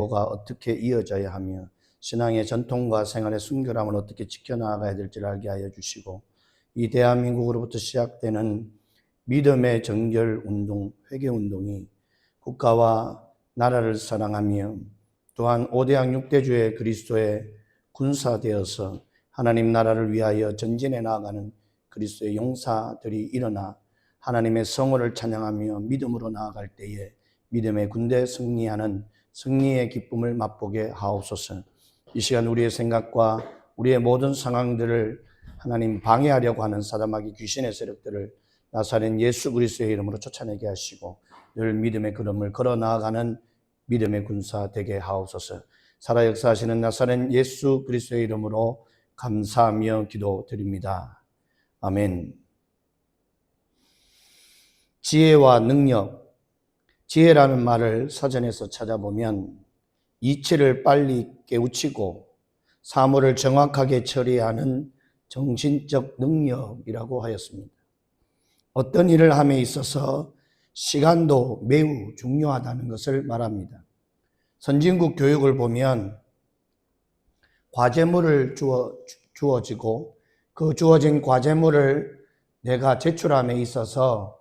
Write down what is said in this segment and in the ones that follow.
가 어떻게 이어져야 하며 신앙의 전통과 생활의 순결함을 어떻게 지켜나가야 될지를 알게 하여 주시고, 이 대한민국으로부터 시작되는 믿음의 정결운동, 회개운동이 국가와 나라를 사랑하며 또한 5대양 6대주의 그리스도의 군사되어서 하나님 나라를 위하여 전진해 나아가는 그리스도의 용사들이 일어나 하나님의 성호를 찬양하며 믿음으로 나아갈 때에 믿음의 군대 승리하는 승리의 기쁨을 맛보게 하옵소서. 이 시간 우리의 생각과 우리의 모든 상황들을 하나님 방해하려고 하는 사단마귀 귀신의 세력들을 나사렛 예수 그리스도의 이름으로 쫓아내게 하시고 늘 믿음의 걸음을 걸어 나아가는 믿음의 군사 되게 하옵소서. 살아 역사하시는 나사렛 예수 그리스도의 이름으로 감사하며 기도드립니다. 아멘. 지혜와 능력. 지혜라는 말을 사전에서 찾아보면 이치를 빨리 깨우치고 사물을 정확하게 처리하는 정신적 능력이라고 하였습니다. 어떤 일을 함에 있어서 시간도 매우 중요하다는 것을 말합니다. 선진국 교육을 보면 과제물을 주어지고 그 주어진 과제물을 내가 제출함에 있어서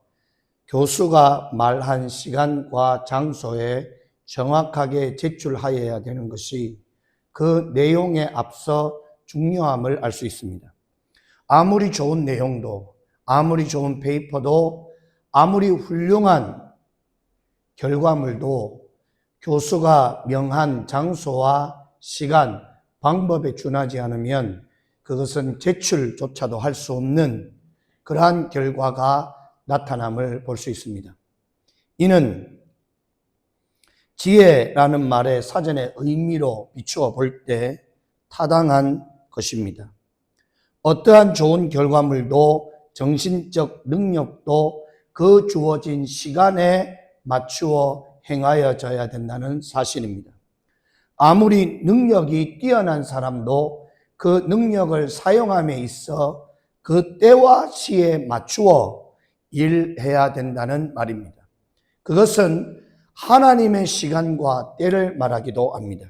교수가 말한 시간과 장소에 정확하게 제출하여야 되는 것이 그 내용에 앞서 중요함을 알 수 있습니다. 아무리 좋은 내용도, 아무리 좋은 페이퍼도, 아무리 훌륭한 결과물도 교수가 명한 장소와 시간, 방법에 준하지 않으면 그것은 제출조차도 할 수 없는 그러한 결과가 나타남을 볼 수 있습니다. 이는 지혜라는 말의 사전의 의미로 비추어 볼 때 타당한 것입니다. 어떠한 좋은 결과물도 정신적 능력도 그 주어진 시간에 맞추어 행하여져야 된다는 사실입니다. 아무리 능력이 뛰어난 사람도 그 능력을 사용함에 있어 그 때와 시에 맞추어 일해야 된다는 말입니다. 그것은 하나님의 시간과 때를 말하기도 합니다.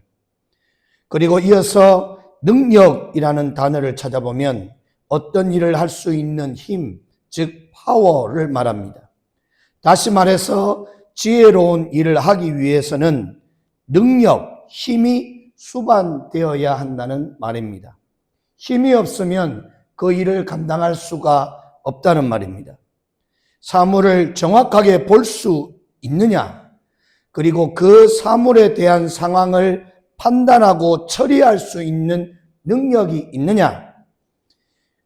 그리고 이어서 능력이라는 단어를 찾아보면 어떤 일을 할 수 있는 힘, 즉 파워를 말합니다. 다시 말해서 지혜로운 일을 하기 위해서는 능력, 힘이 수반되어야 한다는 말입니다. 힘이 없으면 그 일을 감당할 수가 없다는 말입니다. 사물을 정확하게 볼 수 있느냐, 그리고 그 사물에 대한 상황을 판단하고 처리할 수 있는 능력이 있느냐,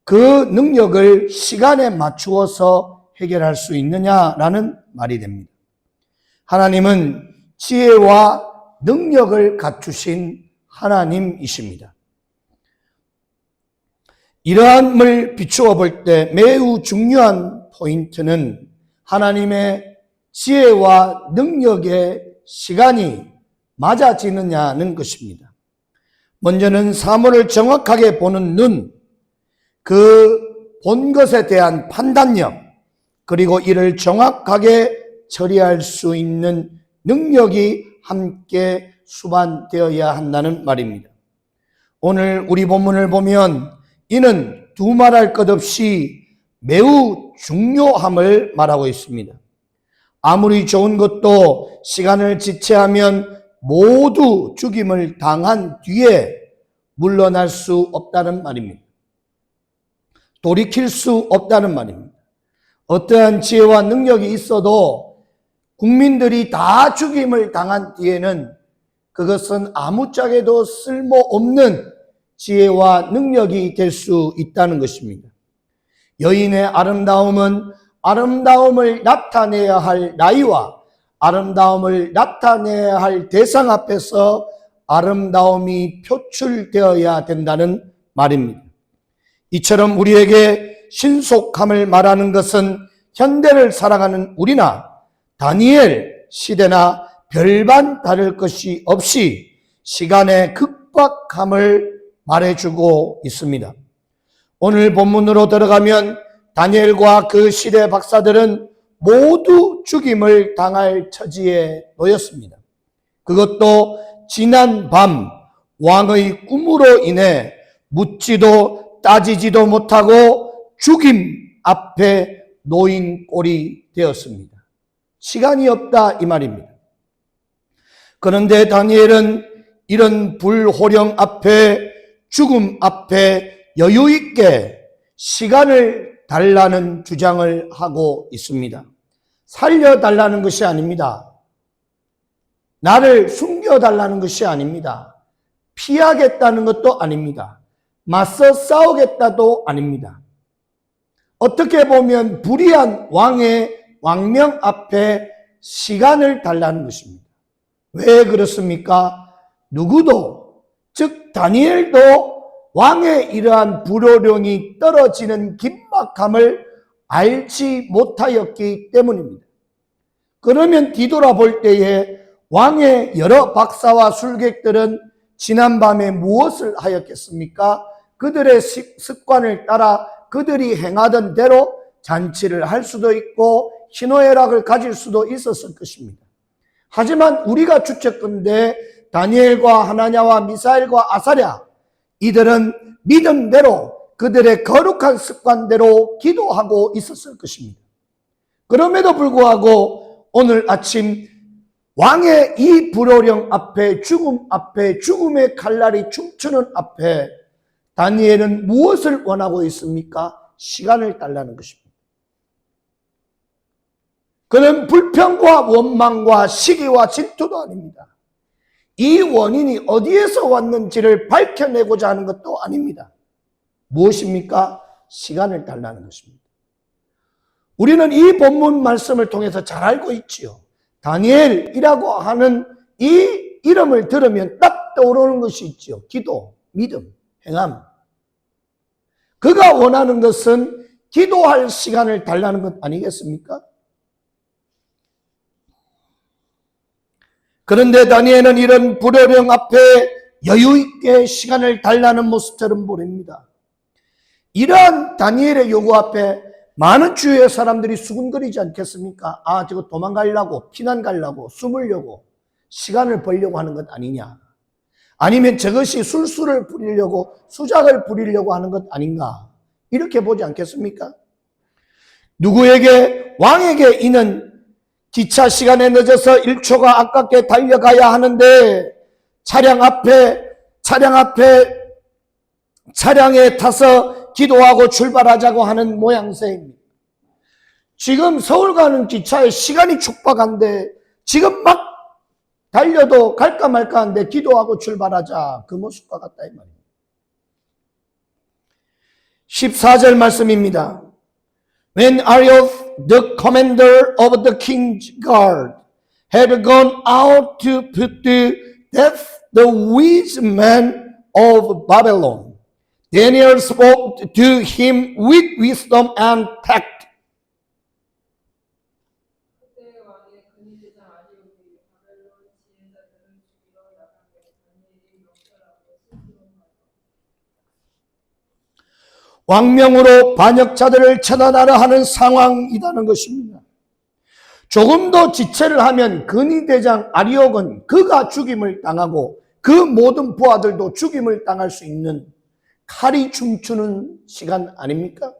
그 능력을 시간에 맞추어서 해결할 수 있느냐라는 말이 됩니다. 하나님은 지혜와 능력을 갖추신 하나님이십니다. 이러함을 비추어 볼 때 매우 중요한 포인트는 하나님의 지혜와 능력의 시간이 맞아지느냐는 것입니다. 먼저는 사물을 정확하게 보는 눈, 그 본 것에 대한 판단력, 그리고 이를 정확하게 처리할 수 있는 능력이 함께 수반되어야 한다는 말입니다. 오늘 우리 본문을 보면 이는 두말할 것 없이 매우 중요함을 말하고 있습니다. 아무리 좋은 것도 시간을 지체하면 모두 죽임을 당한 뒤에 물러날 수 없다는 말입니다. 돌이킬 수 없다는 말입니다. 어떠한 지혜와 능력이 있어도 국민들이 다 죽임을 당한 뒤에는 그것은 아무짝에도 쓸모없는 지혜와 능력이 될 수 있다는 것입니다. 여인의 아름다움은 아름다움을 나타내야 할 나이와 아름다움을 나타내야 할 대상 앞에서 아름다움이 표출되어야 된다는 말입니다. 이처럼 우리에게 신속함을 말하는 것은 현대를 살아가는 우리나 다니엘 시대나 별반 다를 것이 없이 시간의 급박함을 말해주고 있습니다. 오늘 본문으로 들어가면 다니엘과 그 시대 박사들은 모두 죽임을 당할 처지에 놓였습니다. 그것도 지난 밤 왕의 꿈으로 인해 묻지도 따지지도 못하고 죽임 앞에 놓인 꼴이 되었습니다. 시간이 없다 이 말입니다. 그런데 다니엘은 이런 불호령 앞에, 죽음 앞에 여유 있게 시간을 달라는 주장을 하고 있습니다. 살려달라는 것이 아닙니다. 나를 숨겨달라는 것이 아닙니다. 피하겠다는 것도 아닙니다. 맞서 싸우겠다도 아닙니다. 어떻게 보면 불의한 왕의 왕명 앞에 시간을 달라는 것입니다. 왜 그렇습니까? 누구도, 즉 다니엘도 왕의 이러한 불호령이 떨어지는 긴박함을 알지 못하였기 때문입니다. 그러면 뒤돌아볼 때에 왕의 여러 박사와 술객들은 지난밤에 무엇을 하였겠습니까? 그들의 습관을 따라 그들이 행하던 대로 잔치를 할 수도 있고 희노애락을 가질 수도 있었을 것입니다. 하지만 우리가 추측컨대 다니엘과 하나냐와 미사엘과 아사랴, 이들은 믿음대로 그들의 거룩한 습관대로 기도하고 있었을 것입니다. 그럼에도 불구하고 오늘 아침 왕의 이 불호령 앞에, 죽음 앞에, 죽음의 칼날이 춤추는 앞에 다니엘은 무엇을 원하고 있습니까? 시간을 달라는 것입니다. 그는 불평과 원망과 시기와 질투도 아닙니다. 이 원인이 어디에서 왔는지를 밝혀내고자 하는 것도 아닙니다. 무엇입니까? 시간을 달라는 것입니다. 우리는 이 본문 말씀을 통해서 잘 알고 있지요. 다니엘이라고 하는 이 이름을 들으면 딱 떠오르는 것이 있지요. 기도, 믿음, 행함. 그가 원하는 것은 기도할 시간을 달라는 것 아니겠습니까? 그런데 다니엘은 이런 불호령 앞에 여유 있게 시간을 달라는 모습처럼 보입니다. 이러한 다니엘의 요구 앞에 많은 주위의 사람들이 수군거리지 않겠습니까? 아, 저거 도망가려고, 피난 가려고, 숨으려고, 시간을 벌려고 하는 것 아니냐? 아니면 저것이 술수를 부리려고, 수작을 부리려고 하는 것 아닌가? 이렇게 보지 않겠습니까? 누구에게, 왕에게 이는 기차 시간에 늦어서 1초가 아깝게 달려가야 하는데 차량에 타서 기도하고 출발하자고 하는 모양새입니다. 지금 서울 가는 기차에 시간이 촉박한데 지금 막 달려도 갈까 말까 한데 기도하고 출발하자, 그 모습과 같다 이 말입니다. 14절 말씀입니다. When Arioch, the commander of the king's guard, had gone out to put to death the wise men of Babylon, Daniel spoke to him with wisdom and tact. 왕명으로 반역자들을 처단하려 하는 상황이라는 것입니다. 조금 더 지체를 하면 근위대장 아리옥은 그가 죽임을 당하고 그 모든 부하들도 죽임을 당할 수 있는 칼이 춤추는 시간 아닙니까?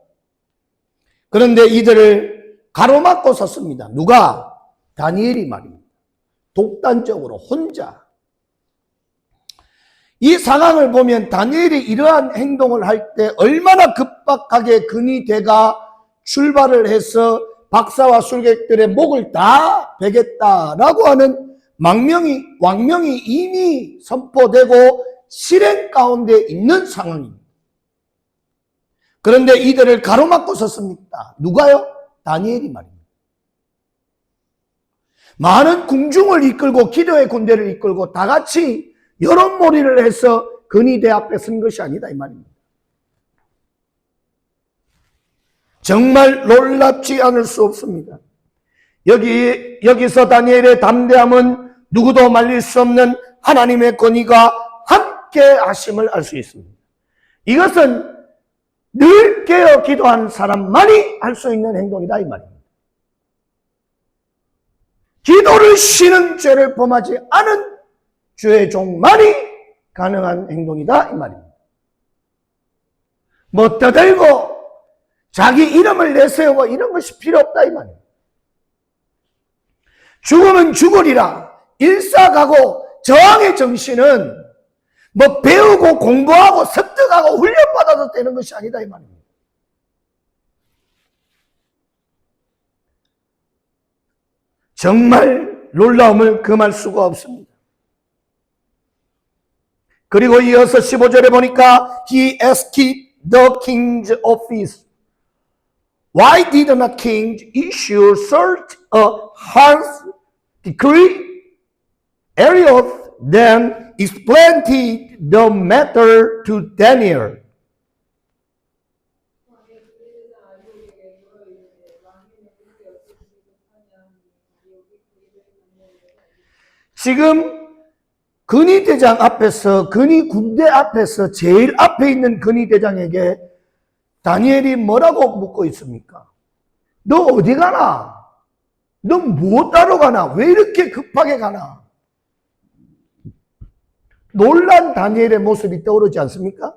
그런데 이들을 가로막고 섰습니다. 누가? 다니엘이 말입니다. 독단적으로 혼자. 이 상황을 보면 다니엘이 이러한 행동을 할 때 얼마나 급박하게 근위대가 출발을 해서 박사와 술객들의 목을 다 베겠다라고 하는 왕명이 이미 선포되고 실행 가운데 있는 상황입니다. 그런데 이들을 가로막고 섰습니다. 누가요? 다니엘이 말입니다. 많은 궁중을 이끌고 기도의 군대를 이끌고 다 같이 여론몰이를 해서 근위대 앞에 선 것이 아니다 이 말입니다. 정말 놀랍지 않을 수 없습니다. 여기서 다니엘의 담대함은 누구도 말릴 수 없는 하나님의 권위가 함께 하심을 알 수 있습니다. 이것은 늘 깨어 기도한 사람만이 할 수 있는 행동이다 이 말입니다. 기도를 쉬는 죄를 범하지 않은 주의 종만이 가능한 행동이다 이 말입니다. 뭐 떠들고 자기 이름을 내세우고 이런 것이 필요 없다 이 말이에요. 죽으면 죽으리라. 일사가고 저항의 정신은 뭐 배우고 공부하고 습득하고 훈련받아서 되는 것이 아니다 이 말입니다. 정말 놀라움을 금할 수가 없습니다. 그리고 이어서 15절에 보니까 He asked the king's office. Why did not king issue such a harsh decree? Arioch then explained the matter to Daniel. 지금 근위대장 앞에서, 근위군대 앞에서 제일 앞에 있는 근위대장에게 다니엘이 뭐라고 묻고 있습니까? 너 어디 가나? 너 뭐 따러 가나? 왜 이렇게 급하게 가나? 놀란 다니엘의 모습이 떠오르지 않습니까?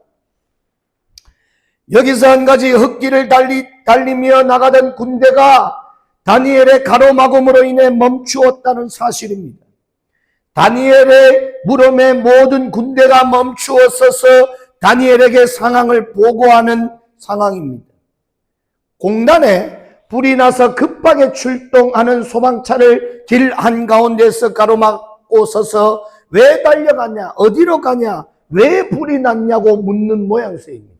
여기서 한 가지 흙길을 달리며 나가던 군대가 다니엘의 가로막음으로 인해 멈추었다는 사실입니다. 다니엘의 물음에 모든 군대가 멈추어 서서 다니엘에게 상황을 보고하는 상황입니다. 공단에 불이 나서 급하게 출동하는 소방차를 길 한가운데서 가로막고 서서 왜 달려가냐, 어디로 가냐, 왜 불이 났냐고 묻는 모양새입니다.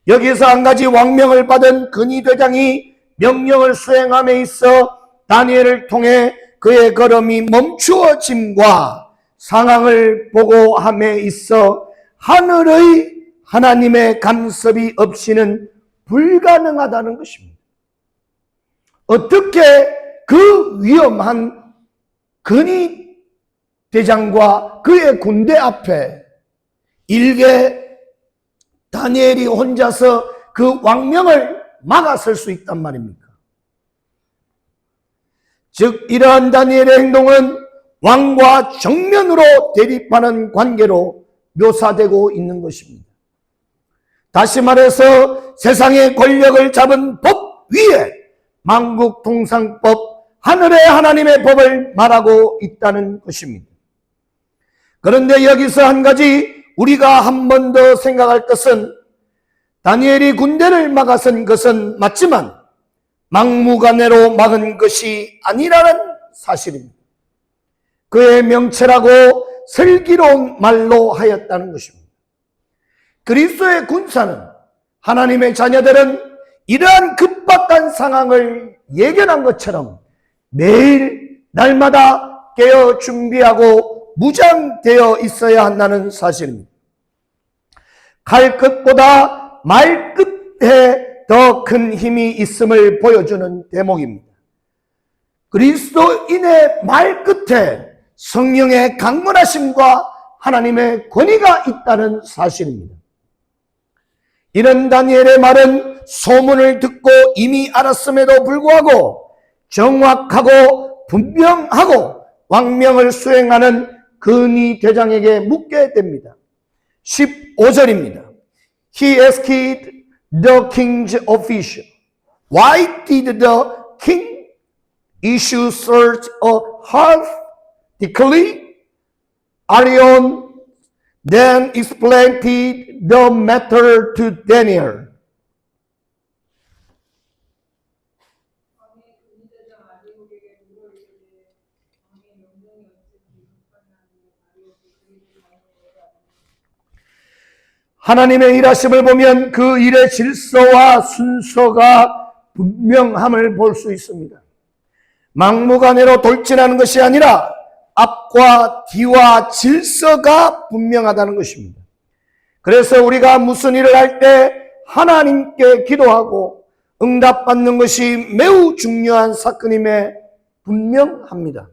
여기서 한 가지 왕명을 받은 근위대장이 명령을 수행함에 있어 다니엘을 통해 그의 걸음이 멈추어짐과 상황을 보고함에 있어 하늘의 하나님의 간섭이 없이는 불가능하다는 것입니다. 어떻게 그 위험한 근위대장과 그의 군대 앞에 일개 다니엘이 혼자서 그 왕명을 막아설 수 있단 말입니까? 즉 이러한 다니엘의 행동은 왕과 정면으로 대립하는 관계로 묘사되고 있는 것입니다. 다시 말해서 세상의 권력을 잡은 법 위에 만국통상법, 하늘의 하나님의 법을 말하고 있다는 것입니다. 그런데 여기서 한 가지 우리가 한 번 더 생각할 것은 다니엘이 군대를 막아선 것은 맞지만 막무가내로 막은 것이 아니라는 사실입니다. 그의 명철하고 슬기로운 말로 하였다는 것입니다. 그리스도의 군사는, 하나님의 자녀들은 이러한 급박한 상황을 예견한 것처럼 매일 날마다 깨어 준비하고 무장되어 있어야 한다는 사실입니다. 칼 끝보다 말 끝에 더 큰 힘이 있음을 보여주는 대목입니다. 그리스도인의 말 끝에 성령의 강건하심과 하나님의 권위가 있다는 사실입니다. 이런 다니엘의 말은 소문을 듣고 이미 알았음에도 불구하고 정확하고 분명하고 왕명을 수행하는 근위대장에게 묻게 됩니다. 15절입니다. He asked the king's official, why did the king issue such a harsh decree? Arioch then explained the matter to Daniel. 하나님의 일하심을 보면 그 일의 질서와 순서가 분명함을 볼 수 있습니다. 막무가내로 돌진하는 것이 아니라 앞과 뒤와 질서가 분명하다는 것입니다. 그래서 우리가 무슨 일을 할 때 하나님께 기도하고 응답받는 것이 매우 중요한 사건임에 분명합니다.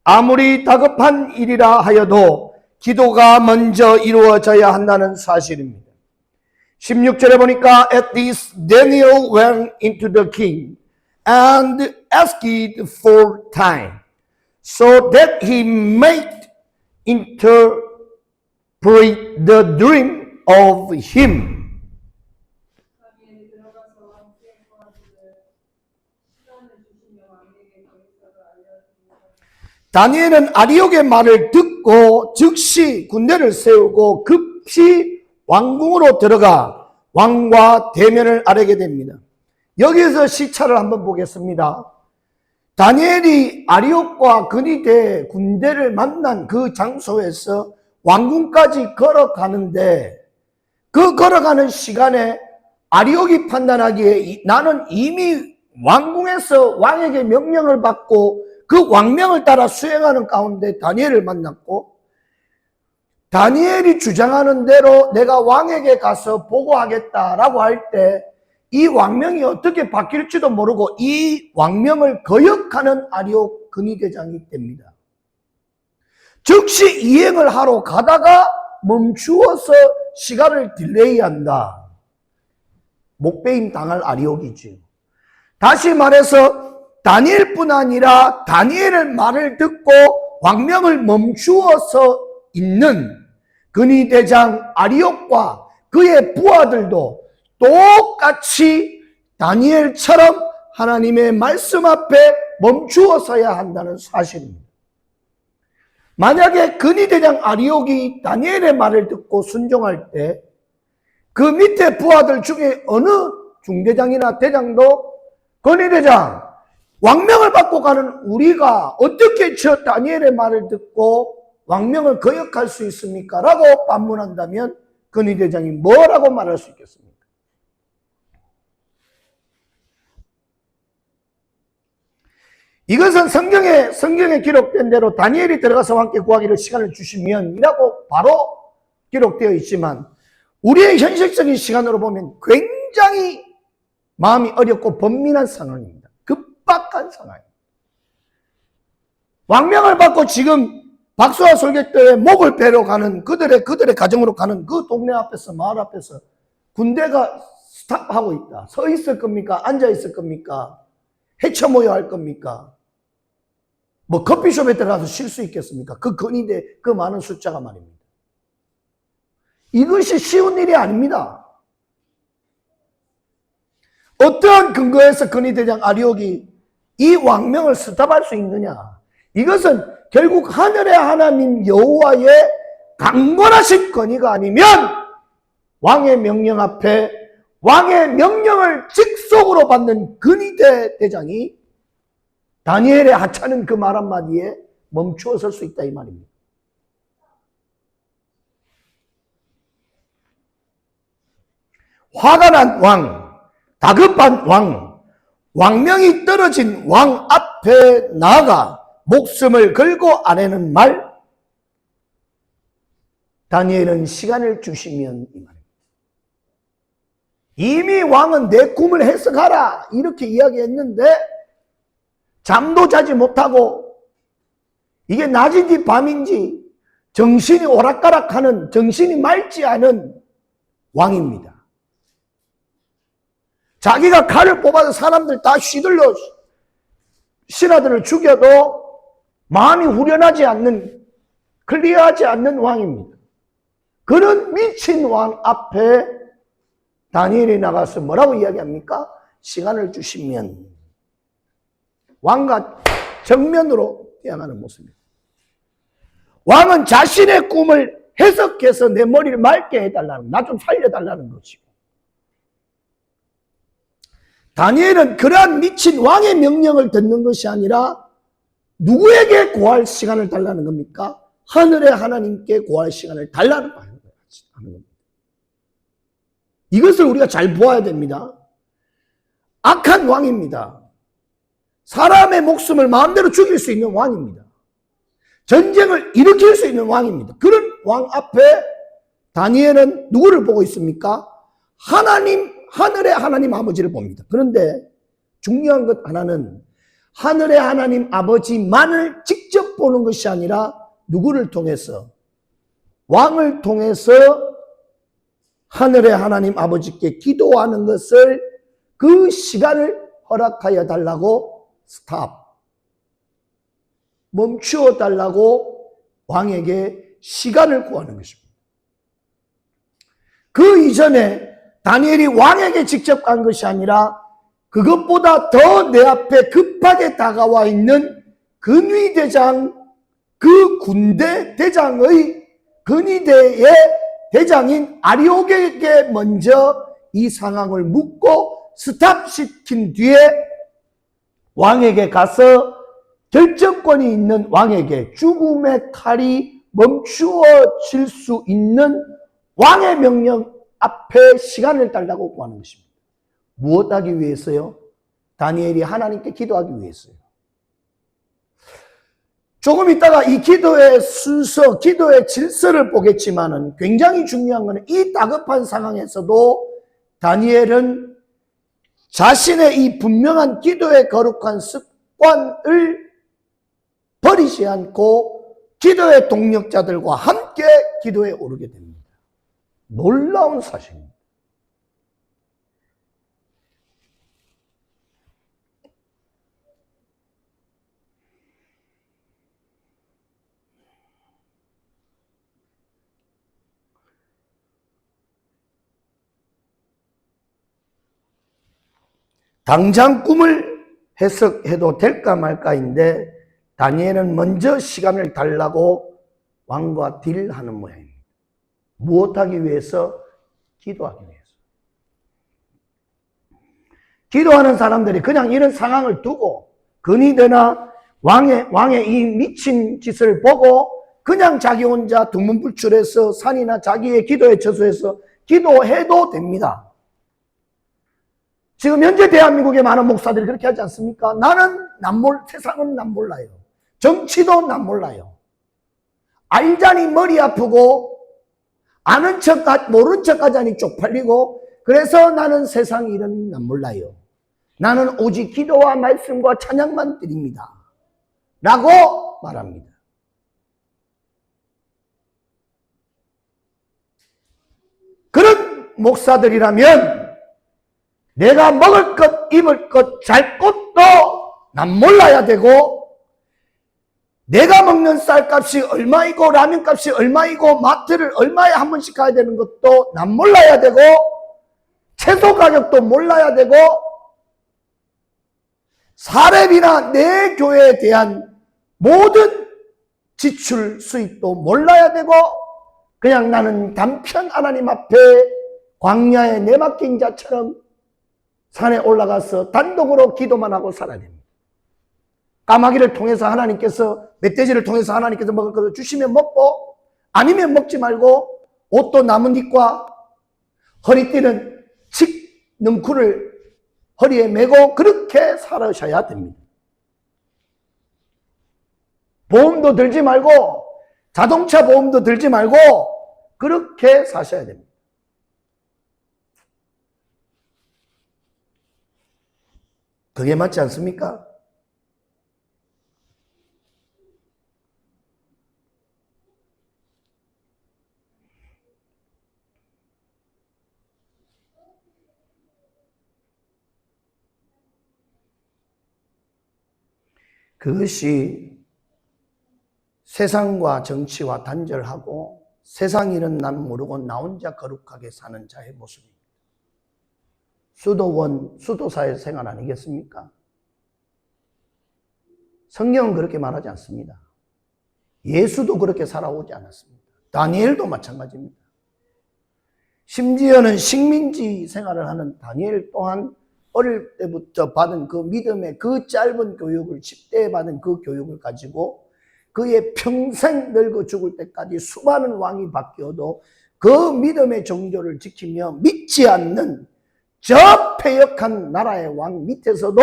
아무리 다급한 일이라 하여도 기도가 먼저 이루어져야 한다는 사실입니다. 16절에 보니까 At this Daniel went into the king and asked for time so that he might interpret the dream of him. 다니엘은 아리옥의 말을 듣고 즉시 군대를 세우고 급히 왕궁으로 들어가 왕과 대면을 아뢰게 됩니다. 여기에서 시차를 한번 보겠습니다. 다니엘이 아리옥과 근위대 군대를 만난 그 장소에서 왕궁까지 걸어가는데 그 걸어가는 시간에 아리옥이 판단하기에 나는 이미 왕궁에서 왕에게 명령을 받고 그 왕명을 따라 수행하는 가운데 다니엘을 만났고 다니엘이 주장하는 대로 내가 왕에게 가서 보고하겠다라고 할 때 이 왕명이 어떻게 바뀔지도 모르고 이 왕명을 거역하는 아리옥 근위대장이 됩니다. 즉시 이행을 하러 가다가 멈추어서 시간을 딜레이한다. 목배임 당할 아리옥이지. 다시 말해서 다니엘뿐 아니라 다니엘의 말을 듣고 왕명을 멈추어서 있는 근위대장 아리옥과 그의 부하들도 똑같이 다니엘처럼 하나님의 말씀 앞에 멈추어서야 한다는 사실입니다. 만약에 근위대장 아리옥이 다니엘의 말을 듣고 순종할 때 그 밑에 부하들 중에 어느 중대장이나 대장도 근위대장 왕명을 받고 가는 우리가 어떻게 저 다니엘의 말을 듣고 왕명을 거역할 수 있습니까? 라고 반문한다면 근위대장이 뭐라고 말할 수 있겠습니까? 이것은 성경에 기록된 대로 다니엘이 들어가서 함께 구하기를 시간을 주시면 이라고 바로 기록되어 있지만 우리의 현실적인 시간으로 보면 굉장히 마음이 어렵고 번민한 상황입니다. 급박한 상황입니다. 왕명을 받고 지금 박수와 솔깃대에 목을 베러 가는 그들의 가정으로 가는 그 동네 앞에서 마을 앞에서 군대가 스탑하고 있다. 서 있을 겁니까? 앉아 있을 겁니까? 헤쳐 모여 할 겁니까? 뭐 커피숍에 들어가서 쉴 수 있겠습니까? 그 근위대 그 많은 숫자가 말입니다. 이것이 쉬운 일이 아닙니다. 어떠한 근거에서 근위대장 아리옥이 이 왕명을 스탑할 수 있느냐? 이것은 결국 하늘의 하나님 여호와의 강권하신 권위가 아니면 왕의 명령 앞에 왕의 명령을 직속으로 받는 근위대 대장이 다니엘의 하찮은 그 말 한마디에 멈추어 설 수 있다 이 말입니다. 화가 난 왕, 다급한 왕, 왕명이 떨어진 왕 앞에 나아가 목숨을 걸고 아뢰는 말, 다니엘은 시간을 주시면 이 말입니다. 이미 왕은 내 꿈을 해석하라 이렇게 이야기했는데 잠도 자지 못하고 이게 낮인지 밤인지 정신이 오락가락하는 정신이 맑지 않은 왕입니다. 자기가 칼을 뽑아서 사람들 다 휘둘러 신하들을 죽여도 마음이 후련하지 않는 클리어하지 않는 왕입니다. 그런 미친 왕 앞에 다니엘이 나가서 뭐라고 이야기합니까? 시간을 주시면 왕과 정면으로 뛰어가는 모습입니다. 왕은 자신의 꿈을 해석해서 내 머리를 맑게 해달라는, 나 좀 살려달라는 것이고, 다니엘은 그러한 미친 왕의 명령을 듣는 것이 아니라 누구에게 구할 시간을 달라는 겁니까? 하늘의 하나님께 구할 시간을 달라는 겁니다. 이것을 우리가 잘 보아야 됩니다. 악한 왕입니다. 사람의 목숨을 마음대로 죽일 수 있는 왕입니다. 전쟁을 일으킬 수 있는 왕입니다. 그런 왕 앞에 다니엘은 누구를 보고 있습니까? 하늘의 하나님 아버지를 봅니다. 그런데 중요한 것 하나는 하늘의 하나님 아버지만을 직접 보는 것이 아니라 누구를 통해서? 왕을 통해서 하늘의 하나님 아버지께 기도하는 것을 그 시간을 허락하여 달라고 스탑 멈추어 달라고 왕에게 시간을 구하는 것입니다. 그 이전에 다니엘이 왕에게 직접 간 것이 아니라 그것보다 더 내 앞에 급하게 다가와 있는 근위대장, 그 군대 대장의 근위대의 대장인 아리옥에게 먼저 이 상황을 묻고 스탑시킨 뒤에 왕에게 가서 결정권이 있는 왕에게 죽음의 칼이 멈추어질 수 있는 왕의 명령 앞에 시간을 달라고 구하는 것입니다. 무엇하기 위해서요? 다니엘이 하나님께 기도하기 위해서요. 조금 있다가 이 기도의 순서, 기도의 질서를 보겠지만은 굉장히 중요한 것은 이 다급한 상황에서도 다니엘은 자신의 이 분명한 기도의 거룩한 습관을 버리지 않고 기도의 동력자들과 함께 기도에 오르게 됩니다. 놀라운 사실입니다. 당장 꿈을 해석해도 될까 말까인데 다니엘은 먼저 시간을 달라고 왕과 딜하는 모양입니다. 무엇하기 위해서? 기도하기 위해서. 기도하는 사람들이 그냥 이런 상황을 두고 근위대나 왕의 이 미친 짓을 보고 그냥 자기 혼자 두문불출해서 산이나 자기의 기도에 처소해서 기도해도 됩니다. 지금 현재 대한민국의 많은 목사들이 그렇게 하지 않습니까? 세상은 난 몰라요. 정치도 난 몰라요. 알자니 머리 아프고 아는 척, 모른 척 하자니 쪽팔리고 그래서 나는 세상 일은 난 몰라요. 나는 오직 기도와 말씀과 찬양만 드립니다. 라고 말합니다. 그런 목사들이라면 내가 먹을 것, 입을 것, 잘 것도 난 몰라야 되고 내가 먹는 쌀값이 얼마이고 라면값이 얼마이고 마트를 얼마에 한 번씩 가야 되는 것도 난 몰라야 되고 채소 가격도 몰라야 되고 사례비나 내 교회에 대한 모든 지출 수입도 몰라야 되고 그냥 나는 단편 하나님 앞에 광야에 내맡긴 자처럼 산에 올라가서 단독으로 기도만 하고 살아야 됩니다. 까마귀를 통해서 하나님께서, 멧돼지를 통해서 하나님께서 먹을 것을 주시면 먹고 아니면 먹지 말고 옷도 나뭇잎과 허리띠는 칡 능쿨을 허리에 메고 그렇게 살아셔야 됩니다. 보험도 들지 말고 자동차 보험도 들지 말고 그렇게 사셔야 됩니다. 그게 맞지 않습니까? 그것이 세상과 정치와 단절하고 세상 일은 난 모르고 나 혼자 거룩하게 사는 자의 모습입니다. 수도사의 생활 아니겠습니까? 성경은 그렇게 말하지 않습니다. 예수도 그렇게 살아오지 않았습니다. 다니엘도 마찬가지입니다. 심지어는 식민지 생활을 하는 다니엘 또한 어릴 때부터 받은 그 믿음의 그 짧은 교육을 10대에 받은 그 교육을 가지고 그의 평생 늙어 죽을 때까지 수많은 왕이 바뀌어도 그 믿음의 정조를 지키며 믿지 않는 저 패역한 나라의 왕 밑에서도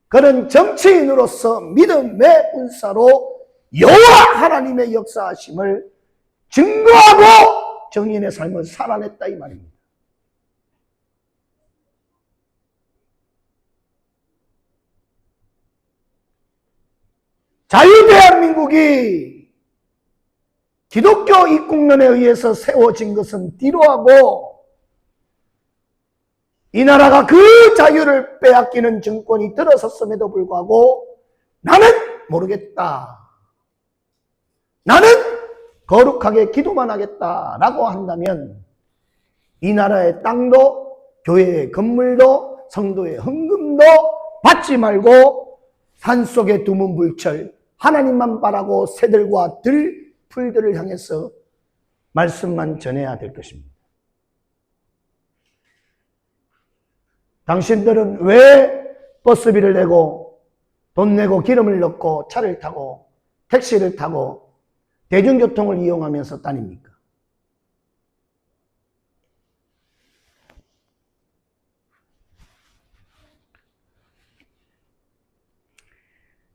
그런 정치인으로서 믿음의 군사로 여호와 하나님의 역사하심을 증거하고 정인의 삶을 살아냈다 이 말입니다. 자유대한민국이 기독교 입국론에 의해서 세워진 것은 뒤로하고 이 나라가 그 자유를 빼앗기는 정권이 들어섰음에도 불구하고 나는 모르겠다. 나는 거룩하게 기도만 하겠다라고 한다면 이 나라의 땅도 교회의 건물도 성도의 헌금도 받지 말고 산속의 두문불철 하나님만 바라고 새들과 들풀들을 향해서 말씀만 전해야 될 것입니다. 당신들은 왜 버스비를 내고 돈 내고 기름을 넣고 차를 타고 택시를 타고 대중교통을 이용하면서 다닙니까?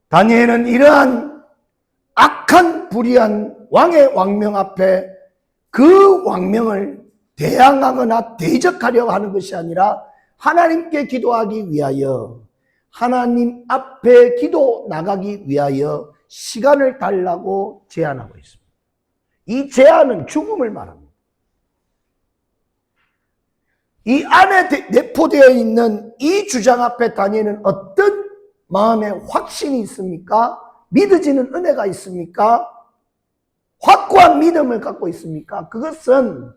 다니엘은 이러한 악한 불의한 왕의 왕명 앞에 그 왕명을 대항하거나 대적하려고 하는 것이 아니라 하나님께 기도하기 위하여 하나님 앞에 기도 나가기 위하여 시간을 달라고 제안하고 있습니다. 이 제안은 죽음을 말합니다. 이 안에 내포되어 있는 이 주장 앞에 다니엘은 어떤 마음의 확신이 있습니까? 믿어지는 은혜가 있습니까? 확고한 믿음을 갖고 있습니까? 그것은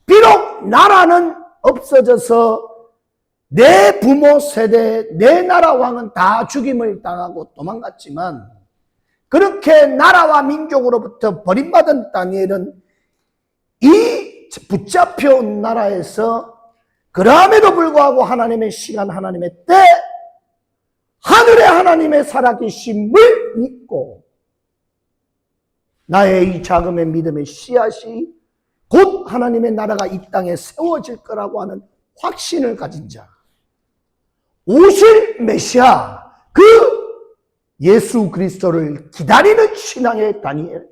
비록 나라는 없어져서 내 부모 세대, 내 나라 왕은 다 죽임을 당하고 도망갔지만 그렇게 나라와 민족으로부터 버림받은 다니엘은 이 붙잡혀온 나라에서 그럼에도 불구하고 하나님의 시간, 하나님의 때, 하늘의 하나님의 살아계심을 믿고 나의 이 자금의 믿음의 씨앗이 곧 하나님의 나라가 이 땅에 세워질 거라고 하는 확신을 가진 자, 오실 메시아 그 예수 그리스도를 기다리는 신앙의 다니엘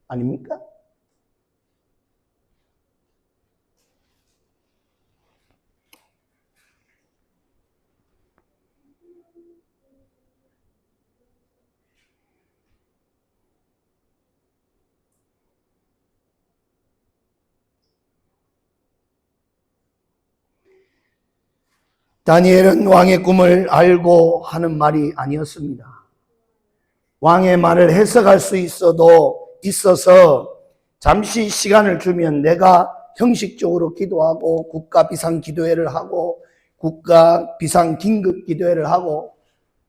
아닙니까? 다니엘은 왕의 꿈을 알고 하는 말이 아니었습니다. 왕의 말을 해석할 수 있어서 잠시 시간을 주면 내가 형식적으로 기도하고 국가 비상 기도회를 하고 국가 비상 긴급 기도회를 하고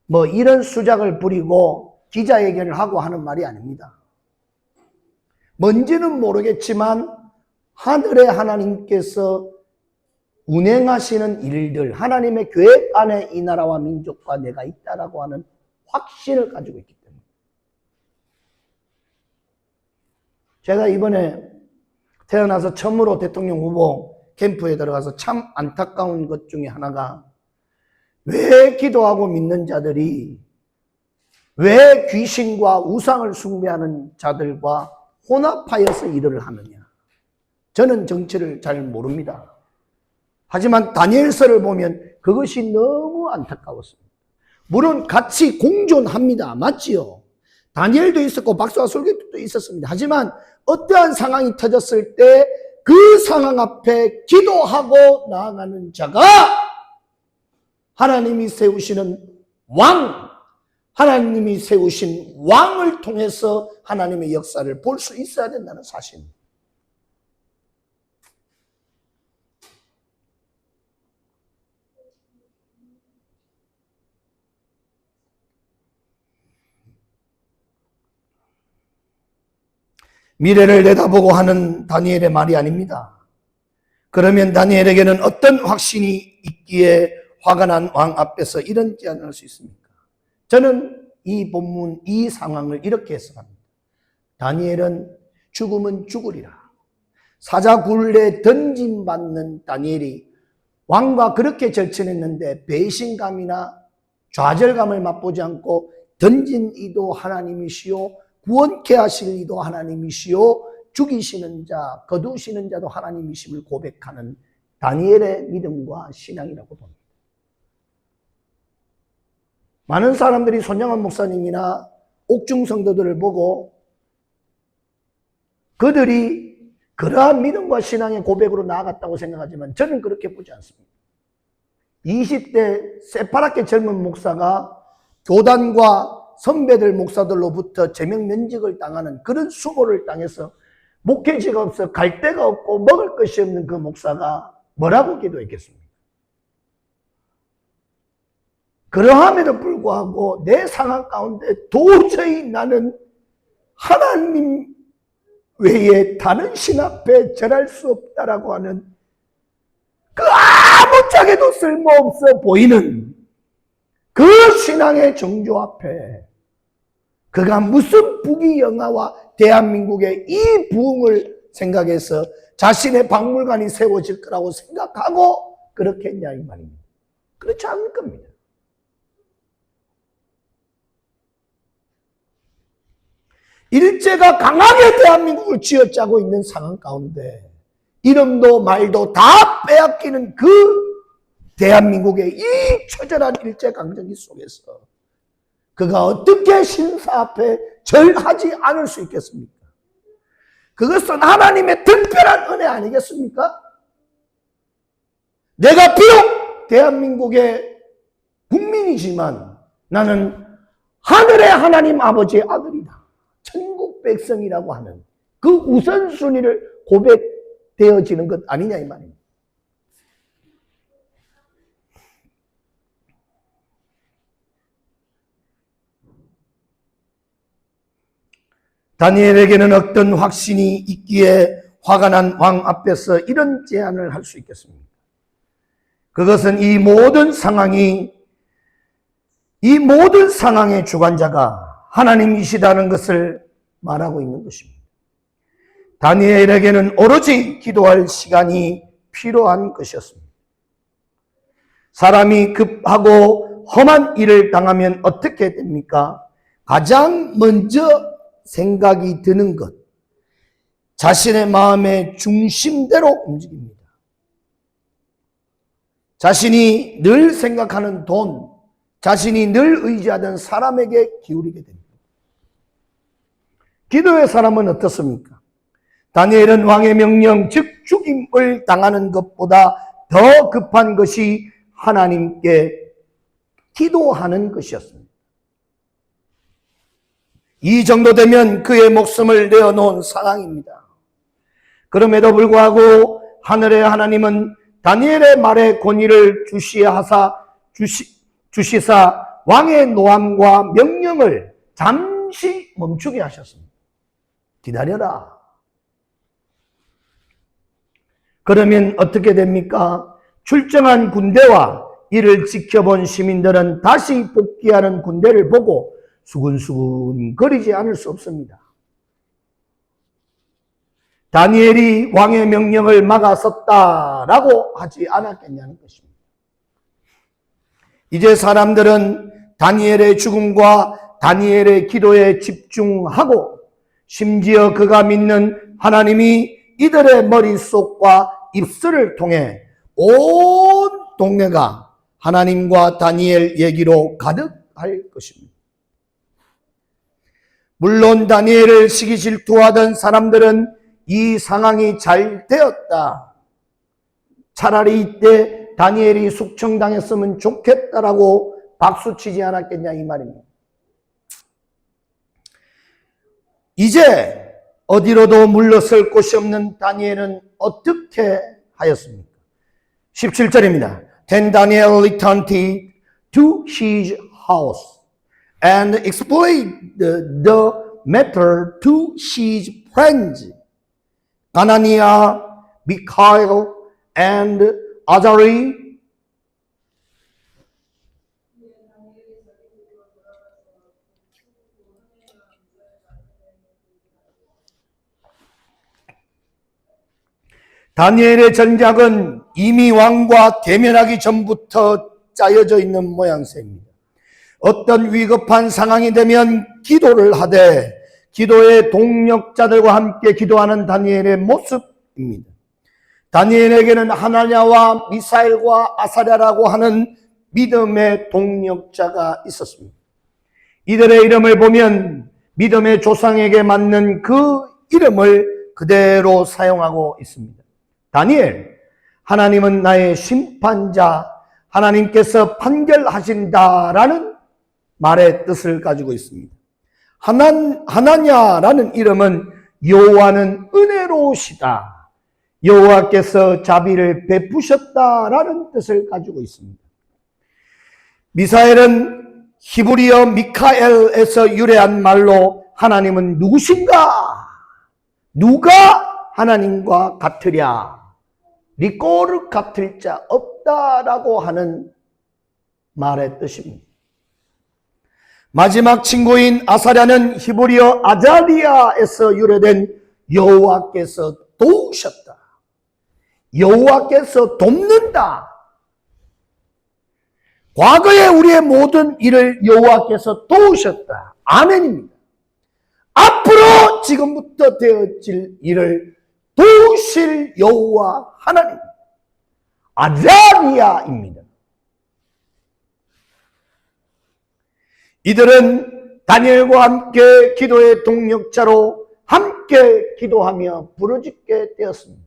뭐 이런 수작을 부리고 기자회견을 하고 하는 말이 아닙니다. 뭔지는 모르겠지만 하늘의 하나님께서 운행하시는 일들, 하나님의 계획 안에 이 나라와 민족과 내가 있다라고 하는 확신을 가지고 있기 때문에. 제가 이번에 태어나서 처음으로 대통령 후보 캠프에 들어가서 참 안타까운 것 중에 하나가 왜 기도하고 믿는 자들이 왜 귀신과 우상을 숭배하는 자들과 혼합하여서 일을 하느냐. 저는 정치를 잘 모릅니다. 하지만 다니엘서를 보면 그것이 너무 안타까웠습니다. 물론 같이 공존합니다. 맞지요? 다니엘도 있었고 박수와 솔깃도 있었습니다. 하지만 어떠한 상황이 터졌을 때 그 상황 앞에 기도하고 나아가는 자가 하나님이 세우시는 왕, 하나님이 세우신 왕을 통해서 하나님의 역사를 볼 수 있어야 된다는 사실입니다. 미래를 내다보고 하는 다니엘의 말이 아닙니다. 그러면 다니엘에게는 어떤 확신이 있기에 화가 난 왕 앞에서 이런 제안을 할 수 있습니까? 저는 이 본문, 이 상황을 이렇게 해석합니다. 다니엘은 죽으면 죽으리라. 사자굴에 던짐받는 다니엘이 왕과 그렇게 절친했는데 배신감이나 좌절감을 맛보지 않고 던진 이도 하나님이시오, 구원케 하실 이도 하나님이시오, 죽이시는 자, 거두시는 자도 하나님이심을 고백하는 다니엘의 믿음과 신앙이라고 봅니다. 많은 사람들이 손양원 목사님이나 옥중 성도들을 보고 그들이 그러한 믿음과 신앙의 고백으로 나아갔다고 생각하지만 저는 그렇게 보지 않습니다. 20대 새파랗게 젊은 목사가 교단과 선배들 목사들로부터 제명 면직을 당하는 그런 수모를 당해서 목회지가 없어 갈 데가 없고 먹을 것이 없는 그 목사가 뭐라고 기도했겠습니까? 그러함에도 불구하고 내 상황 가운데 도저히 나는 하나님 외에 다른 신 앞에 절할 수 없다라고 하는 그 아무짝에도 쓸모없어 보이는 그 신앙의 정조 앞에 그가 무슨 부귀영화와 대한민국의 이 부흥을 생각해서 자신의 박물관이 세워질 거라고 생각하고 그렇게 했냐 이 말입니다. 그렇지 않을 겁니다. 일제가 강하게 대한민국을 쥐어짜고 있는 상황 가운데 이름도 말도 다 빼앗기는 그 대한민국의 이 처절한 일제강점기 속에서 그가 어떻게 신사 앞에 절하지 않을 수 있겠습니까? 그것은 하나님의 특별한 은혜 아니겠습니까? 내가 비록 대한민국의 국민이지만 나는 하늘의 하나님 아버지의 아들이다. 천국 백성이라고 하는 그 우선순위를 고백되어지는 것 아니냐 이 말입니다. 다니엘에게는 어떤 확신이 있기에 화가 난 왕 앞에서 이런 제안을 할 수 있겠습니까? 그것은 이 모든 상황의 주관자가 하나님이시다는 것을 말하고 있는 것입니다. 다니엘에게는 오로지 기도할 시간이 필요한 것이었습니다. 사람이 급하고 험한 일을 당하면 어떻게 됩니까? 가장 먼저 생각이 드는 것, 자신의 마음의 중심대로 움직입니다. 자신이 늘 생각하는 돈, 자신이 늘 의지하던 사람에게 기울이게 됩니다. 기도의 사람은 어떻습니까? 다니엘은 왕의 명령, 즉 죽임을 당하는 것보다 더 급한 것이 하나님께 기도하는 것이었습니다. 이 정도 되면 그의 목숨을 내어놓은 상황입니다. 그럼에도 불구하고 하늘의 하나님은 다니엘의 말에 권위를 주시사 왕의 노함과 명령을 잠시 멈추게 하셨습니다. 기다려라. 그러면 어떻게 됩니까? 출정한 군대와 이를 지켜본 시민들은 다시 복귀하는 군대를 보고 수근수근 거리지 않을 수 없습니다. 다니엘이 왕의 명령을 막아섰다라고 하지 않았겠냐는 것입니다. 이제 사람들은 다니엘의 죽음과 다니엘의 기도에 집중하고 심지어 그가 믿는 하나님이 이들의 머릿속과 입술을 통해 온 동네가 하나님과 다니엘 얘기로 가득할 것입니다. 물론 다니엘을 시기 질투하던 사람들은 이 상황이 잘 되었다, 차라리 이때 다니엘이 숙청당했으면 좋겠다라고 박수치지 않았겠냐 이 말입니다. 이제 어디로도 물러설 곳이 없는 다니엘은 어떻게 하였습니까? 17절입니다. Then Daniel returned to his house and explained the matter to his friends, Hananiah, Michael, and Azariah. 다니엘의 전략은 이미 왕과 대면하기 전부터 짜여져 있는 모양새입니다. 어떤 위급한 상황이 되면 기도를 하되 기도의 동력자들과 함께 기도하는 다니엘의 모습입니다. 다니엘에게는 하나냐와 미사엘과 아사랴라고 하는 믿음의 동력자가 있었습니다. 이들의 이름을 보면 믿음의 조상에게 맞는 그 이름을 그대로 사용하고 있습니다. 다니엘, 하나님은 나의 심판자, 하나님께서 판결하신다라는 말의 뜻을 가지고 있습니다. 하나냐라는 이름은 여호와는 은혜로우시다, 여호와께서 자비를 베푸셨다라는 뜻을 가지고 있습니다. 미사엘은 히브리어 미카엘에서 유래한 말로 하나님은 누구신가? 누가 하나님과 같으랴? 리꼬르 같을 자 없다라고 하는 말의 뜻입니다. 마지막 친구인 아사랴는 히브리어 아자리아에서 유래된 여호와께서 도우셨다, 여호와께서 돕는다. 과거에 우리의 모든 일을 여호와께서 도우셨다. 아멘입니다. 앞으로 지금부터 되어질 일을 도우실 여호와 하나님, 아자리아입니다. 이들은 다니엘과 함께 기도의 동력자로 함께 기도하며 부르짖게 되었습니다.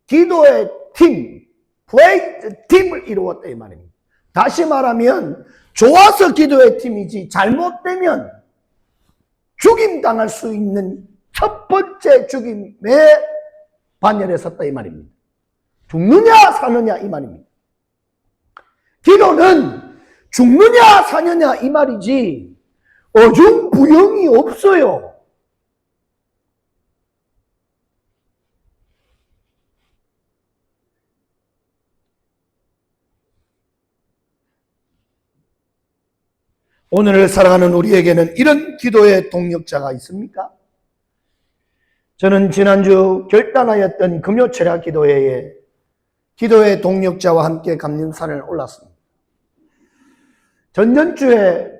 기도의 팀, 플레이트 팀을 이루었다 이 말입니다. 다시 말하면 좋아서 기도의 팀이지 잘못되면 죽임당할 수 있는 첫 번째 죽임의 반열에 섰다 이 말입니다. 죽느냐 사느냐 이 말입니다. 기도는 죽느냐 사느냐 이 말이지 어중부영이 없어요. 오늘을 살아가는 우리에게는 이런 기도의 동력자가 있습니까? 저는 지난주 결단하였던 금요철야 기도회에 기도의 동력자와 함께 감림산을 올랐습니다. 전전주에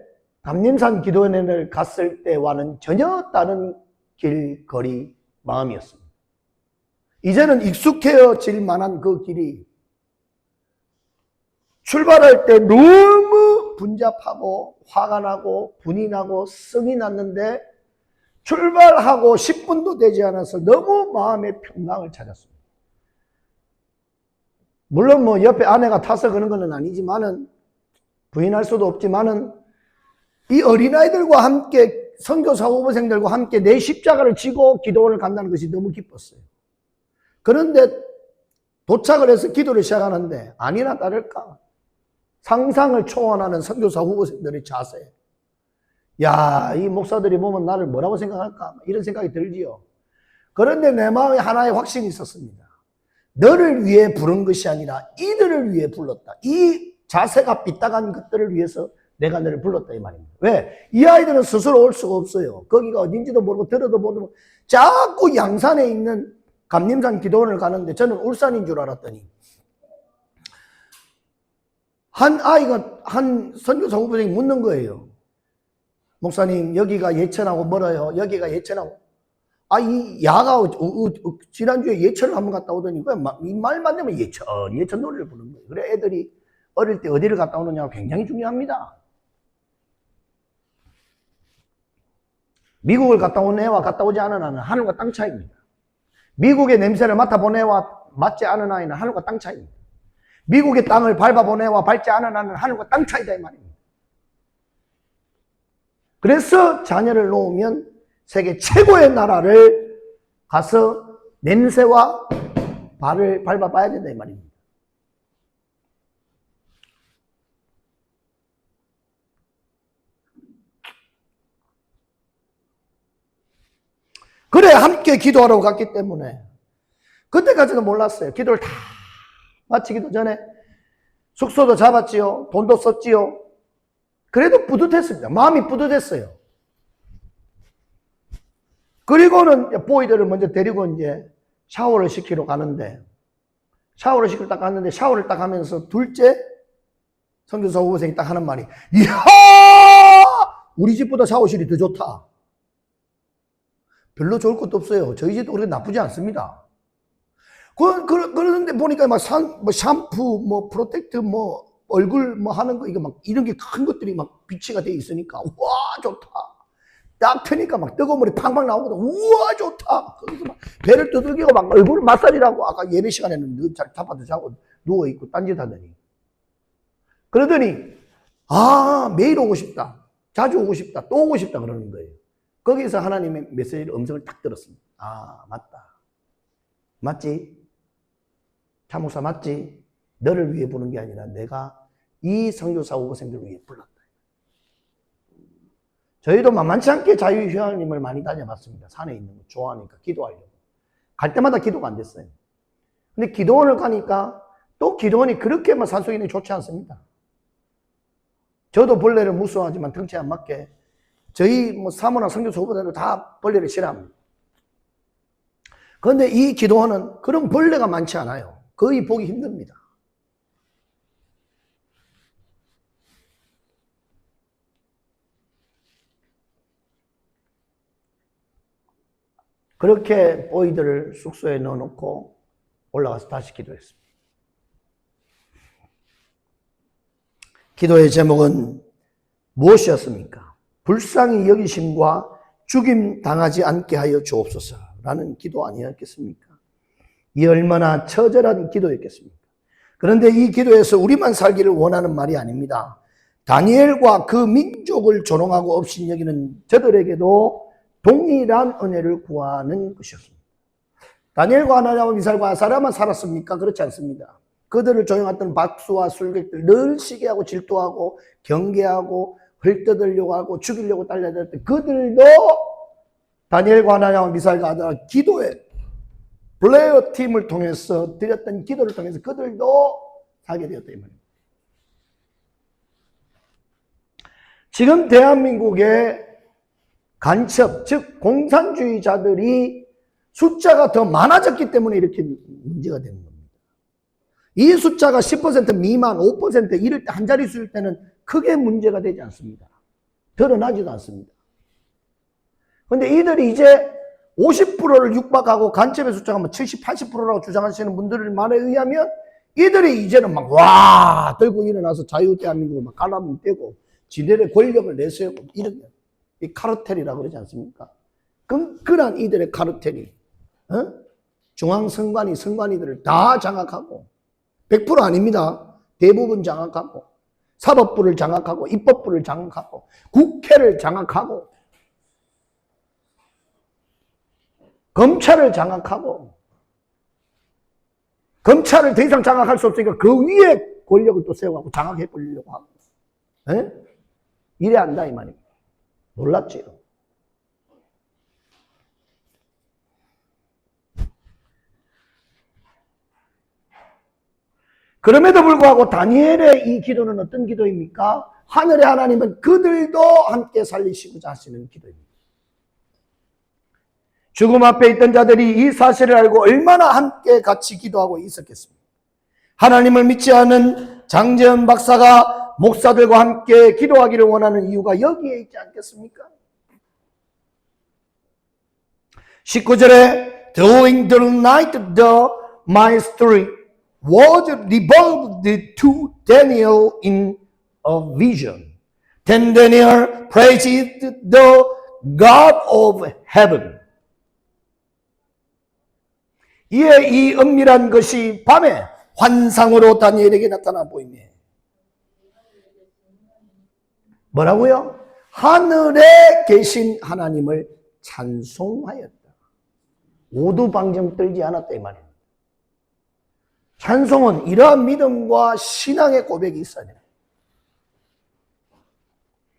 감림산 기도회를 갔을 때와는 전혀 다른 길거리 마음이었습니다. 이제는 익숙해질 만한 그 길이 출발할 때 너무 분잡하고 화가 나고 분이 나고 성이 났는데 출발하고 10분도 되지 않아서 너무 마음의 평강을 찾았습니다. 물론 뭐 옆에 아내가 타서 그런 건 아니지만은 부인할 수도 없지만은 이 어린아이들과 함께 선교사 후보생들과 함께 내 십자가를 지고 기도원을 간다는 것이 너무 기뻤어요. 그런데 도착을 해서 기도를 시작하는데 아니나 다를까 상상을 초월하는 선교사 후보생들의 자세. 야, 이 목사들이 보면 나를 뭐라고 생각할까? 이런 생각이 들지요. 그런데 내 마음에 하나의 확신이 있었습니다. 너를 위해 부른 것이 아니라 이들을 위해 불렀다. 이 자세가 삐딱한 것들을 위해서 내가 너를 불렀다 이 말입니다. 왜? 이 아이들은 스스로 올 수가 없어요. 거기가 어딘지도 모르고 들어도 모르고 자꾸 양산에 있는 감림산 기도원을 가는데 저는 울산인 줄 알았더니 한 아이가 한 선교사 후보생이 묻는 거예요. 목사님 여기가 예천하고 멀어요. 여기가 예천하고. 아, 이 야가 지난주에 예천을 한번 갔다 오더니 이 말만 되면 예천 노래를 부르는 거예요. 그래 애들이 어릴 때 어디를 갔다 오느냐가 굉장히 중요합니다. 미국을 갔다 온 애와 갔다 오지 않은 아이는 하늘과 땅 차이입니다. 미국의 냄새를 맡아본 애와 맡지 않은 아이는 하늘과 땅 차이입니다. 미국의 땅을 밟아본 애와 밟지 않은 아이는 하늘과 땅 차이다 이 말입니다. 그래서 자녀를 놓으면 세계 최고의 나라를 가서 냄새와 발을 밟아봐야 된다 이 말입니다. 그래 함께 기도하러 갔기 때문에 그때까지는 몰랐어요. 기도를 다 마치기도 전에 숙소도 잡았지요. 돈도 썼지요. 그래도 뿌듯했습니다. 마음이 뿌듯했어요. 그리고는 보이들을 먼저 데리고 이제 샤워를 시키러 가는데 샤워를 시키러 딱 갔는데 샤워를 딱 하면서 둘째 선교사 후보생이 딱 하는 말이 이야 우리 집보다 샤워실이 더 좋다. 별로 좋을 것도 없어요. 저희 집도 그렇게 나쁘지 않습니다. 그러는데 보니까 막 샴푸, 뭐 프로텍트, 뭐 얼굴 뭐 하는 거 이거 막 이런 게 큰 것들이 막 비치가 돼 있으니까 우와 좋다. 딱 펴니까 막 뜨거운 물이 팡팡 나오거든. 우와 좋다. 거기서 막 배를 두들기고 막 얼굴 마사지라고 아까 예배 시간에는 자빠져 자고 누워 있고 딴짓 하더니 그러더니 아 매일 오고 싶다. 자주 오고 싶다, 또 오고 싶다 그러는 거예요. 거기서 하나님의 메시지를 음성을 딱 들었습니다. 아, 맞다. 맞지? 차목사 맞지? 너를 위해 부른 게 아니라 내가 이 선교사 후보생들을 위해 불렀다. 저희도 만만치 않게 자유휴양림을 많이 다녀봤습니다. 산에 있는 거 좋아하니까 기도하려고. 갈 때마다 기도가 안 됐어요. 근데 기도원을 가니까 또 기도원이 그렇게 산속인이 좋지 않습니다. 저도 벌레를 무서워하지만 덩치에 안 맞게 저희 사모나 선교사 후보자들 다 벌레를 싫어합니다. 그런데 이 기도원은 그런 벌레가 많지 않아요. 거의 보기 힘듭니다. 그렇게 보이들을 숙소에 넣어놓고 올라가서 다시 기도했습니다. 기도의 제목은 무엇이었습니까? 불쌍히 여기심과 죽임 당하지 않게 하여 주옵소서라는 기도 아니었겠습니까? 이 얼마나 처절한 기도였겠습니까? 그런데 이 기도에서 우리만 살기를 원하는 말이 아닙니다. 다니엘과 그 민족을 조롱하고 없인 여기는 저들에게도 동일한 은혜를 구하는 것이었습니다. 다니엘과 하나냐와 미살과 아사랴만 살았습니까? 그렇지 않습니다. 그들을 조용했던 박수와 술객들 늘 시기하고 질투하고 경계하고 헐뜯으려고 하고 죽이려고 달려들었던 그들도 다니엘과 하나냐와 미살과 아사랴 기도에 블레어 팀을 통해서 드렸던 기도를 통해서 그들도 살게 되었다 이 말입니다. 지금 대한민국의 간첩, 즉 공산주의자들이 숫자가 더 많아졌기 때문에 이렇게 문제가 되는 겁니다. 이 숫자가 10% 미만, 5% 이럴 때 한 자릿수일 때는 크게 문제가 되지 않습니다. 드러나지도 않습니다. 그런데 이들이 이제 50%를 육박하고 간첩의 숫자가 70, 80%라고 주장하시는 분들의 말에 의하면 이들이 이제는 막 와 들고 일어나서 자유대한민국을 막 깔라면 떼고 지들의 권력을 내세우고 이런 이 카르텔이라고 그러지 않습니까? 그런 이들의 카르텔이 중앙선관위, 선관위들을 다 장악하고 100% 아닙니다. 대부분 장악하고 사법부를 장악하고 입법부를 장악하고 국회를 장악하고 검찰을 장악하고 검찰을 더 이상 장악할 수 없으니까 그 위에 권력을 또 세워가고 장악해보려고 하고 이래 한다 이 말입니다. 놀랍지요. 그럼에도 불구하고 다니엘의 이 기도는 어떤 기도입니까? 하늘의 하나님은 그들도 함께 살리시고자 하시는 기도입니다. 죽음 앞에 있던 자들이 이 사실을 알고 얼마나 함께 같이 기도하고 있었겠습니까? 하나님을 믿지 않은 장재현 박사가 목사들과 함께 기도하기를 원하는 이유가 여기에 있지 않겠습니까? 19절에 During the night the mystery was revealed to Daniel in a vision. Then Daniel praised the God of heaven. 이에 이 은밀한 것이 밤에 환상으로 다니엘에게 나타나 보이네. 뭐라고요? 하늘에 계신 하나님을 찬송하였다. 오두방정 떨지 않았다 이 말입니다. 찬송은 이러한 믿음과 신앙의 고백이 있어야 돼요.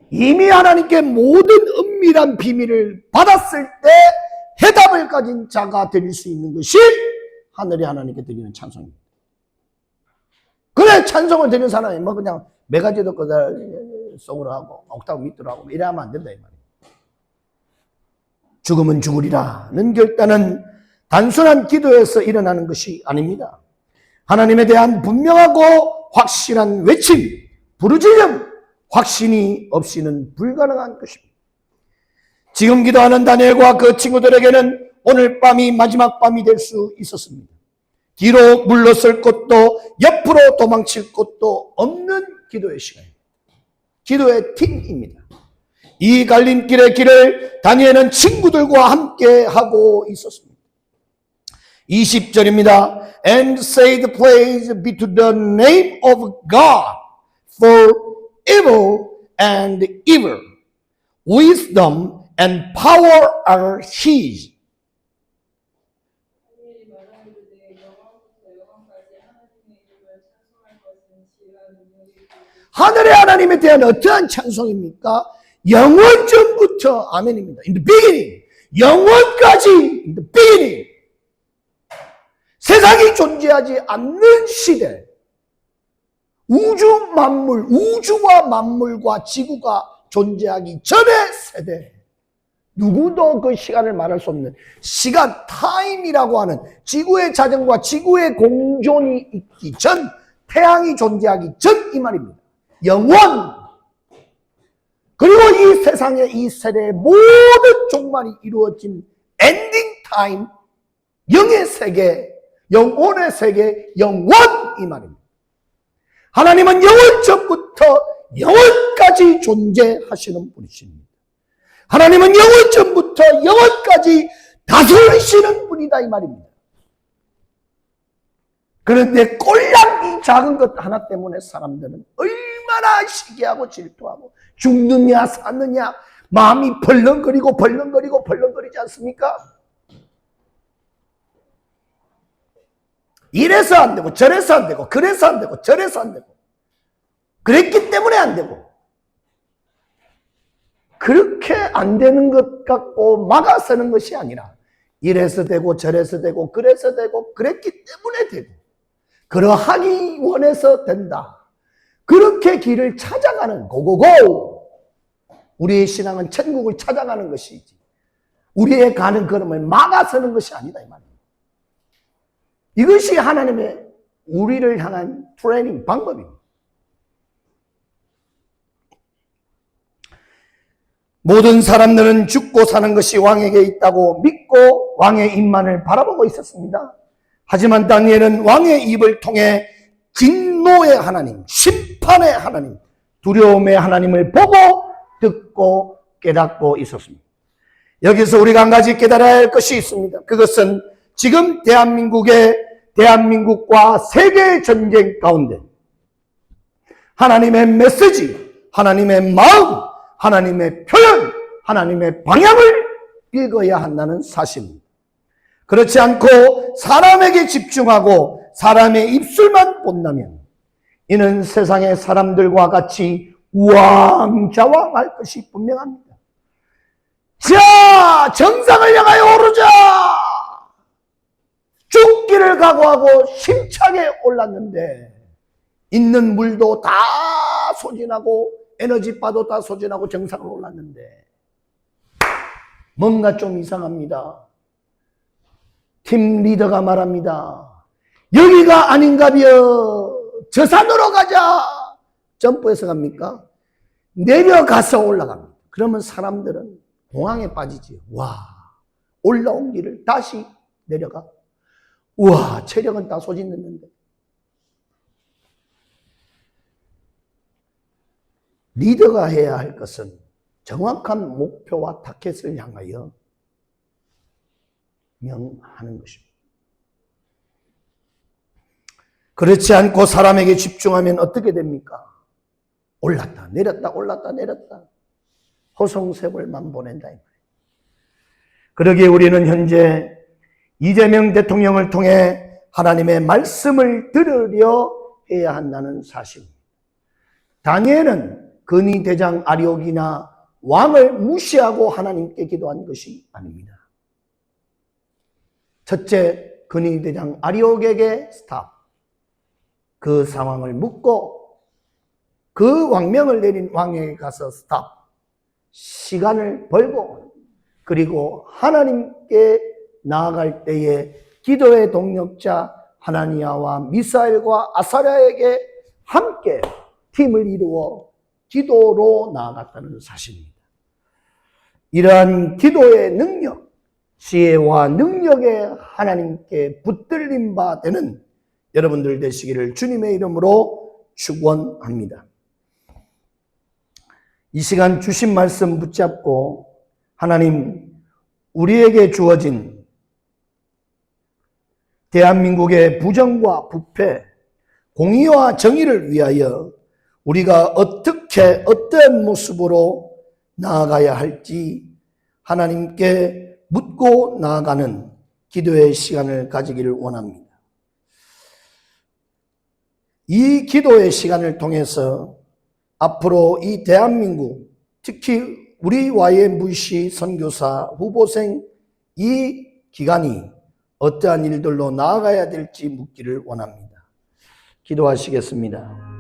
이미 하나님께 모든 은밀한 비밀을 받았을 때 해답을 가진 자가 드릴 수 있는 것이 하늘의 하나님께 드리는 찬송입니다. 그래 찬송을 드리는 사람이 뭐 그냥 메가지도 거다 속으로 하고 옥타브 밑으로 하고 이래 하면 안 된다 이 말이에요. 죽으면 죽으리라는 결단은 단순한 기도에서 일어나는 것이 아닙니다. 하나님에 대한 분명하고 확실한 외침, 부르짖음, 확신이 없이는 불가능한 것입니다. 지금 기도하는 다니엘과 그 친구들에게는 오늘 밤이 마지막 밤이 될 수 있었습니다. 뒤로 물러설 곳도 옆으로 도망칠 곳도 없는 기도의 시간입니다. 기도의 팀입니다. 이 갈림길의 길을 다니엘은 친구들과 함께 하고 있었습니다. 20절입니다. And said, praise be to the name of God for evil and evil. wisdom and power are his. 하늘의 하나님에 대한 어떠한 찬송입니까? 영원 전부터 아멘입니다. In the beginning. 영원까지 in the beginning. 세상이 존재하지 않는 시대. 우주 만물, 우주와 만물과 지구가 존재하기 전의 세대. 누구도 그 시간을 말할 수 없는 시간, 타임이라고 하는 지구의 자전과 지구의 공존이 있기 전, 태양이 존재하기 전 이 말입니다. 영원. 그리고 이 세상의 이 세대의 모든 종말이 이루어진 엔딩 타임, 영의 세계, 영혼의 세계, 영원 이 말입니다. 하나님은 영원 전부터 영원까지 존재하시는 분이십니다. 하나님은 영원 전부터 영원까지 다스리시는 분이다 이 말입니다. 그런데 꼴랑 이 작은 것 하나 때문에 사람들은 얼마나 시기하고 질투하고 죽느냐 사느냐 마음이 벌렁거리고 벌렁거리지 않습니까? 이래서 안 되고 저래서 안 되고 그래서 안 되고 저래서 안 되고 그랬기 때문에 안 되고 그렇게 안 되는 것 같고 막아서는 것이 아니라 이래서 되고 저래서 되고 그래서 되고 그랬기 때문에 되고 그러하기 원해서 된다. 그렇게 길을 찾아가는 고고고. 우리의 신앙은 천국을 찾아가는 것이지 우리의 가는 걸음을 막아서는 것이 아니다 이 말입니다. 이것이 하나님의 우리를 향한 트레이닝 방법입니다. 모든 사람들은 죽고 사는 것이 왕에게 있다고 믿고 왕의 입만을 바라보고 있었습니다. 하지만 다니엘은 왕의 입을 통해 진노의 하나님, 심판의 하나님, 두려움의 하나님을 보고 듣고 깨닫고 있었습니다. 여기서 우리가 한 가지 깨달아야 할 것이 있습니다. 그것은 지금 대한민국과 세계의 전쟁 가운데 하나님의 메시지, 하나님의 마음, 하나님의 표현, 하나님의 방향을 읽어야 한다는 사실입니다. 그렇지 않고 사람에게 집중하고 사람의 입술만 본다면 이는 세상의 사람들과 같이 우왕좌왕할 것이 분명합니다. 자, 정상을 향하여 오르자! 죽기를 각오하고 힘차게 올랐는데 있는 물도 다 소진하고 에너지바도 다 소진하고 정상을 올랐는데 뭔가 좀 이상합니다. 팀 리더가 말합니다. 여기가 아닌가벼. 저 산으로 가자. 점프해서 갑니까? 내려가서 올라갑니다. 그러면 사람들은 공황에 빠지지요. 와, 올라온 길을 다시 내려가. 우와, 체력은 다 소진됐는데. 리더가 해야 할 것은 정확한 목표와 타겟을 향하여 명하는 것입니다. 그렇지 않고 사람에게 집중하면 어떻게 됩니까? 올랐다 내렸다 올랐다 내렸다 허송세월만 보낸다. 그러기에 우리는 현재 이재명 대통령을 통해 하나님의 말씀을 들으려 해야 한다는 사실입니다. 다니엘은 근위대장 아리옥이나 왕을 무시하고 하나님께 기도한 것이 아닙니다. 첫째, 근위대장 아리옥에게 스탑. 그 상황을 묻고 그 왕명을 내린 왕에게 가서 스탑. 시간을 벌고 그리고 하나님께 나아갈 때에 기도의 동력자 하나니아와 미사엘과 아사랴에게 함께 팀을 이루어 기도로 나아갔다는 사실입니다. 이러한 기도의 능력, 지혜와 능력에 하나님께 붙들림 바 되는 여러분들 되시기를 주님의 이름으로 축원합니다. 이 시간 주신 말씀 붙잡고 하나님 우리에게 주어진 대한민국의 부정과 부패, 공의와 정의를 위하여 우리가 어떻게 어떤 모습으로 나아가야 할지 하나님께 묻고 나아가는 기도의 시간을 가지기를 원합니다. 이 기도의 시간을 통해서 앞으로 이 대한민국, 특히 우리 YMVC 선교사 후보생 이 기간이 어떠한 일들로 나아가야 될지 묻기를 원합니다. 기도하시겠습니다.